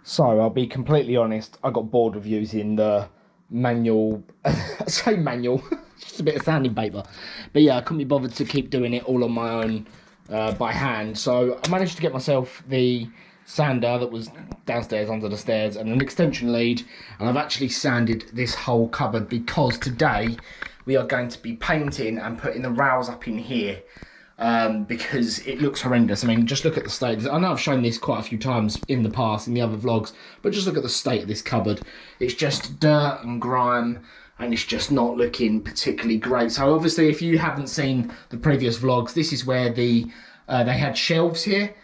So I'll be completely honest, I got bored of using the manual, I say manual, just a bit of sanding paper. But yeah, I couldn't be bothered to keep doing it all on my own by hand. So I managed to get myself the sander that was downstairs under the stairs and an extension lead. And I've actually sanded this whole cupboard because today we are going to be painting and putting the rails up in here. Because it looks horrendous. I mean, just look at the state. I know I've shown this quite a few times in the past, in the other vlogs, but just look at the state of this cupboard. It's just dirt and grime, and it's just not looking particularly great. So obviously, if you haven't seen the previous vlogs, this is where they had shelves here,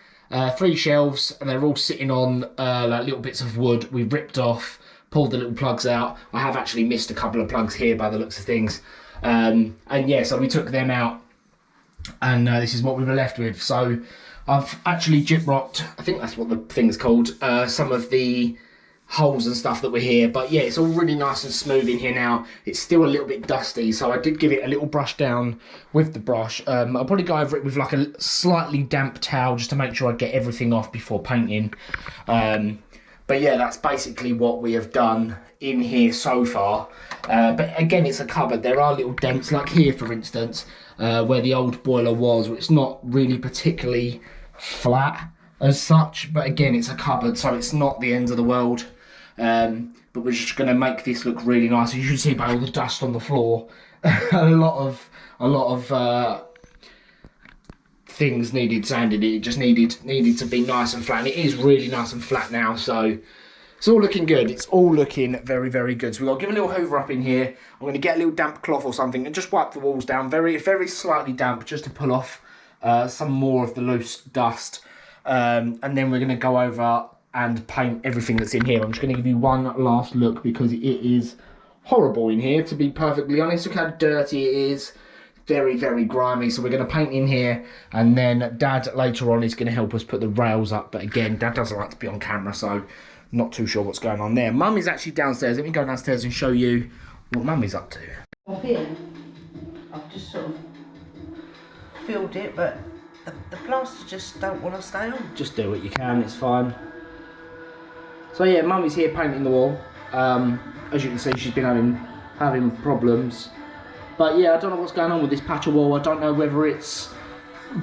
3 shelves, and they're all sitting on like little bits of wood. We've ripped off, pulled the little plugs out. I have actually missed a couple of plugs here by the looks of things. And yeah, so we took them out. And this is what we were left with. So I've actually gyprocked, I think that's what the thing's called, some of the holes and stuff that were here. But yeah, it's all really nice and smooth in here now. It's still a little bit dusty, so I did give it a little brush down with the brush. I'll probably go over it with like a slightly damp towel just to make sure I get everything off before painting. But yeah, that's basically what we have done in here so far. But again, it's a cupboard. There are little dents, like here for instance, where the old boiler was. It's not really particularly flat as such, but again, it's a cupboard, so it's not the end of the world. But we're just going to make this look really nice. You should see by all the dust on the floor. a lot of things needed sanding. It just needed to be nice and flat, and it is really nice and flat now. So it's all looking good. It's all looking very, very good. So we've got to give a little hoover up in here. I'm going to get a little damp cloth or something and just wipe the walls down, very, very slightly damp, just to pull off some more of the loose dust. And then we're going to go over and paint everything that's in here. I'm just going to give you one last look because it is horrible in here, to be perfectly honest. Look how dirty it is. Very, very grimy. So we're going to paint in here, and then Dad later on is going to help us put the rails up. But again, Dad doesn't like to be on camera, so not too sure what's going on there. Mum is actually downstairs. Let me go downstairs and show you what Mum is up to. I've been, I've just sort of filled it, but the plasters just don't want to stay on. Just do what you can, it's fine. So yeah, Mum is here painting the wall. As you can see, she's been having problems. But yeah, I don't know what's going on with this patch of wall. I don't know whether it's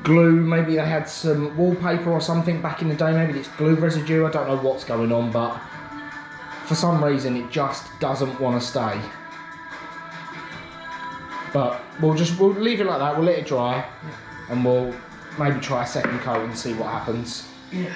glue, maybe they had some wallpaper or something back in the day. Maybe it's glue residue, I don't know what's going on, but for some reason it just doesn't want to stay. But we'll leave it like that, we'll let it dry, and we'll maybe try a second coat and see what happens. Yeah.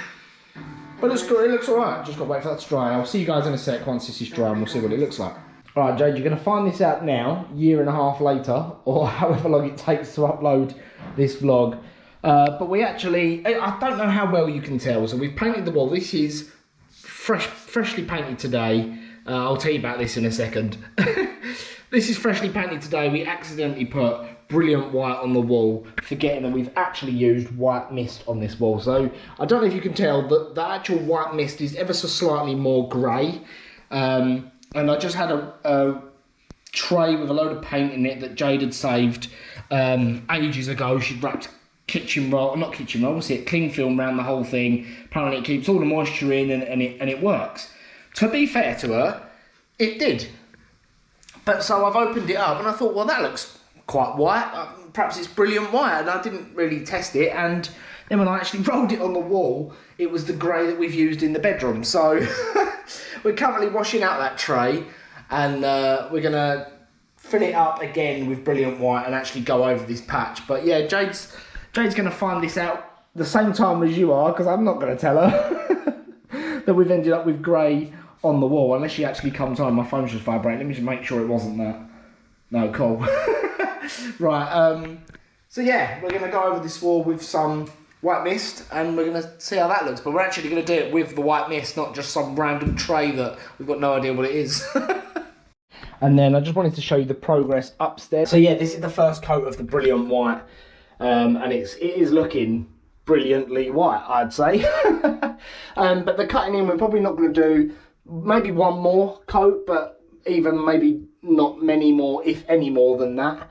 But it looks alright, just got to wait for that to dry. I'll see you guys in a sec once this is dry and we'll see what it looks like. Alright Jade, you're going to find this out now, 1.5 years later, or however long it takes to upload this vlog. But we actually, I don't know how well you can tell, so we've painted the wall. This is freshly painted today. I'll tell you about this in a second. This is freshly painted today. We accidentally put brilliant white on the wall, forgetting that we've actually used white mist on this wall. So I don't know if you can tell that the actual white mist is ever so slightly more grey. And I just had a tray with a load of paint in it that Jade had saved ages ago. She'd wrapped cling film around the whole thing. Apparently it keeps all the moisture in and it works. To be fair to her, it did. But so I've opened it up and I thought, well, that looks quite white. Perhaps it's brilliant white, and I didn't really test it. And then when I actually rolled it on the wall, it was the grey that we've used in the bedroom. So we're currently washing out that tray, and we're going to fill it up again with brilliant white and actually go over this patch. But yeah, Jade's going to find this out the same time as you are, because I'm not going to tell her that we've ended up with grey on the wall, unless she actually comes home. My phone's just vibrating. Let me just make sure it wasn't that. No, cool. Right, so yeah, we're going to go over this wall with some white mist, and we're going to see how that looks. But we're actually going to do it with the white mist, not just some random tray that we've got no idea what it is. And then I just wanted to show you the progress upstairs. So yeah, this is the first coat of the brilliant white, and it is looking brilliantly white, I'd say. But the cutting in, we're probably not going to do maybe one more coat, but even maybe not many more, if any more than that.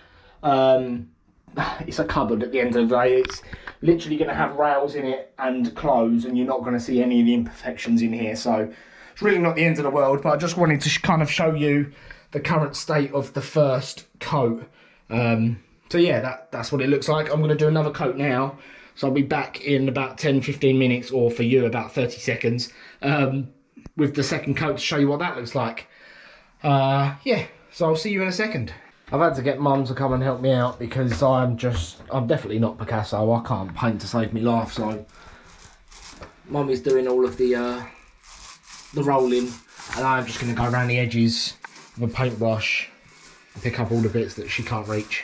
it's a cupboard at the end of the day. It's literally going to have rails in it and clothes, and you're not going to see any of the imperfections in here. So it's really not the end of the world, but I just wanted to kind of show you the current state of the first coat. So yeah, that's what it looks like. I'm going to do another coat now. So I'll be back in about 10-15 minutes, or for you about 30 seconds, with the second coat to show you what that looks like. Yeah, so I'll see you in a second. I've had to get Mum to come and help me out because I'm definitely not Picasso. I can't paint to save me life. So Mum is doing all of the rolling, and I'm just going to go around the edges with a paintbrush and pick up all the bits that she can't reach.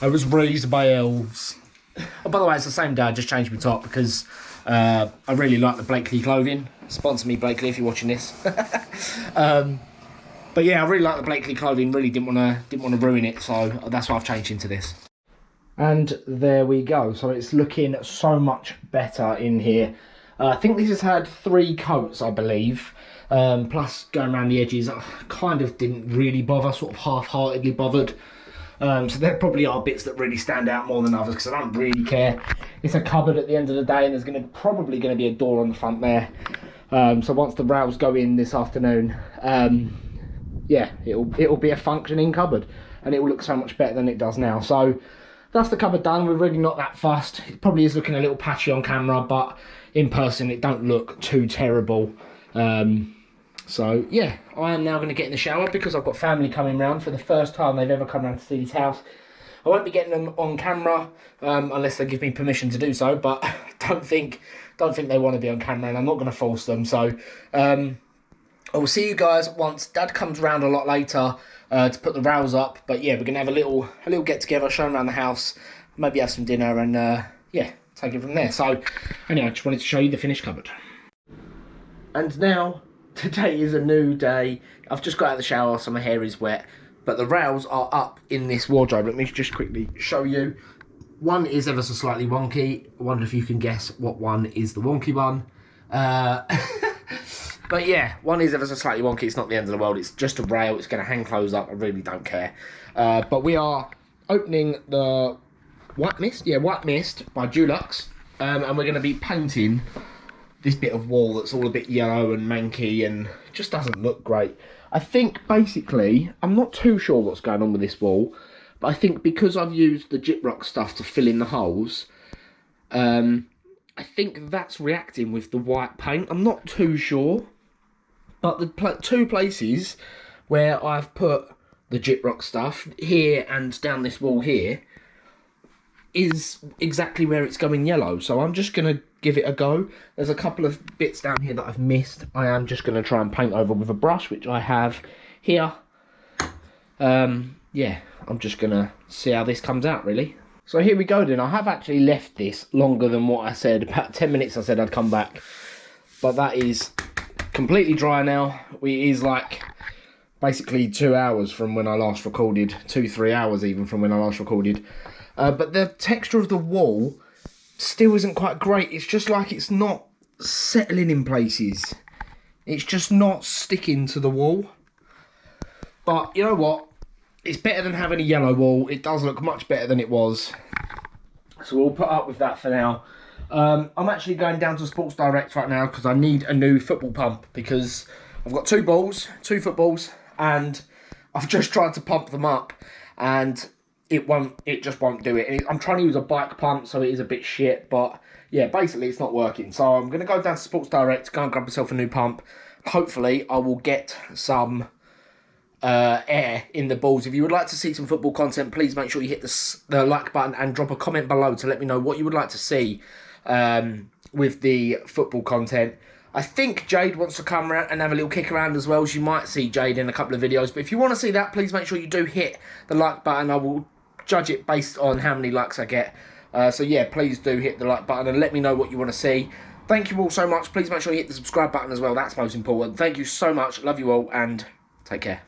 I was raised by elves. Oh, by the way, it's the same day. I just changed my top because I really like the Blakely clothing. Sponsor me, Blakely, if you're watching this. But yeah, I really like the Blakely clothing. Really didn't want to ruin it, so that's why I've changed into this. And there we go. So it's looking so much better in here. I think this has had 3 coats, I believe. Plus going around the edges, I kind of didn't really bother, sort of half-heartedly bothered. So there probably are bits that really stand out more than others because I don't really care. It's a cupboard at the end of the day, and there's probably going to be a door on the front there. So once the rails go in this afternoon, yeah, it'll be a functioning cupboard, and it will look so much better than it does now. So that's the cupboard done. We're really not that fussed. It probably is looking a little patchy on camera, but in person it don't look too terrible. So yeah, I am now going to get in the shower because I've got family coming round for the first time they've ever come round to see this house. I won't be getting them on camera unless they give me permission to do so, but don't think they want to be on camera, and I'm not going to force them. So I will see you guys once Dad comes round a lot later to put the rails up. But yeah, we're going to have a little get together, show them around the house, maybe have some dinner, and yeah, take it from there. So anyway, I just wanted to show you the finished cupboard. And now, today is a new day. I've just got out of the shower, so my hair is wet, but the rails are up in this wardrobe. Let me just quickly show you. One is ever so slightly wonky. I wonder if you can guess what one is the wonky one. But yeah, one is ever so slightly wonky. It's not the end of the world. It's just a rail. It's going to hang close up. I really don't care. But we are opening the White Mist. Yeah, White Mist by Dulux. And we're going to be painting this bit of wall that's all a bit yellow and manky and just doesn't look great. I think basically, I'm not too sure what's going on with this wall, but I think because I've used the gyprock stuff to fill in the holes, I think that's reacting with the white paint. I'm not too sure, but the 2 places where I've put the gyprock stuff, here and down this wall here, is exactly where it's going yellow. So I'm just going to give it a go. There's a couple of bits down here that I've missed. I am just going to try and paint over with a brush, which I have here. Yeah, I'm just going to see how this comes out, really. So here we go then. I have actually left this longer than what I said. About 10 minutes I said I'd come back. But that is completely dry now. It is like basically 2 hours from when I last recorded. 2-3 hours even from when I last recorded. But the texture of the wall still isn't quite great. It's just like it's not settling in places. It's just not sticking to the wall. But you know what? It's better than having a yellow wall. It does look much better than it was. So we'll put up with that for now. I'm actually going down to Sports Direct right now because I need a new football pump because I've got 2 footballs, and I've just tried to pump them up and it just won't do it. I'm trying to use a bike pump, so it is a bit shit, but yeah, basically it's not working. So I'm going to go down to Sports Direct, go and grab myself a new pump. Hopefully I will get some air in the balls. If you would like to see some football content, please make sure you hit the like button and drop a comment below to let me know what you would like to see with the football content. I think Jade wants to come around and have a little kick around as well. So you might see Jade in a couple of videos. But if you want to see that, please make sure you do hit the like button. I will judge it based on how many likes I get. So yeah, please do hit the like button and let me know what you want to see. Thank you all so much. Please make sure you hit the subscribe button as well. That's most important. Thank you so much. Love you all and take care.